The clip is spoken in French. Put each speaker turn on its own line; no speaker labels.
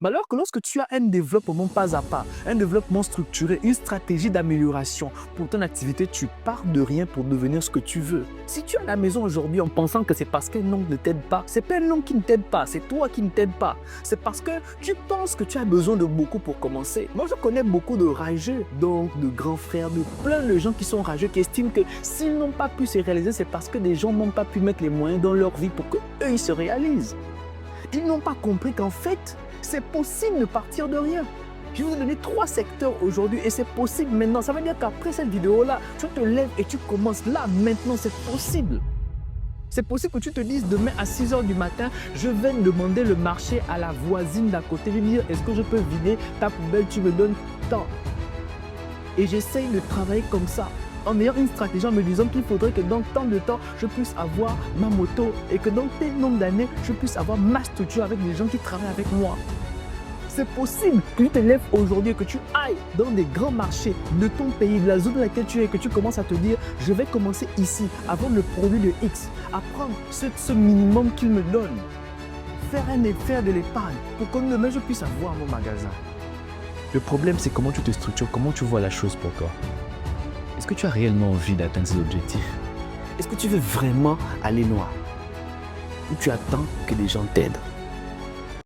Mais alors que lorsque tu as un développement pas à pas, un développement structuré, une stratégie d'amélioration pour ton activité, tu pars de rien pour devenir ce que tu veux. Si tu es à la maison aujourd'hui en pensant que c'est parce qu'un oncle ne t'aide pas, c'est pas un oncle qui ne t'aide pas, c'est toi qui ne t'aide pas. C'est parce que tu penses que tu as besoin de beaucoup pour commencer. Moi, je connais beaucoup de rageux, donc de grands frères, de plein de gens qui sont rageux, qui estiment que s'ils n'ont pas pu se réaliser, c'est parce que des gens n'ont pas pu mettre les moyens dans leur vie pour qu'eux, ils se réalisent. Ils n'ont pas compris qu'en fait, c'est possible de partir de rien. Je vais vous donner 3 secteurs aujourd'hui et c'est possible maintenant. Ça veut dire qu'après cette vidéo-là, tu te lèves et tu commences là, maintenant, c'est possible. C'est possible que tu te dises demain à 6 h du matin, je vais demander le marché à la voisine d'à côté. Je vais dire, est-ce que je peux vider ta poubelle, tu me donnes tant. Et j'essaye de travailler comme ça, en ayant une stratégie, en me disant qu'il faudrait que dans tant de temps, je puisse avoir ma moto et que dans tel nombre d'années, je puisse avoir ma structure avec des gens qui travaillent avec moi. C'est possible que tu te lèves aujourd'hui et que tu ailles dans des grands marchés de ton pays, de la zone dans laquelle tu es, et que tu commences à te dire, je vais commencer ici, à vendre le produit de X, à prendre ce minimum qu'il me donne, faire de l'épargne pour que demain je puisse avoir mon magasin. Le problème, c'est comment tu te structures, comment tu vois la chose pour toi. Est-ce que tu as réellement envie d'atteindre ces objectifs? Est-ce que tu veux vraiment aller loin? Ou tu attends que les gens t'aident?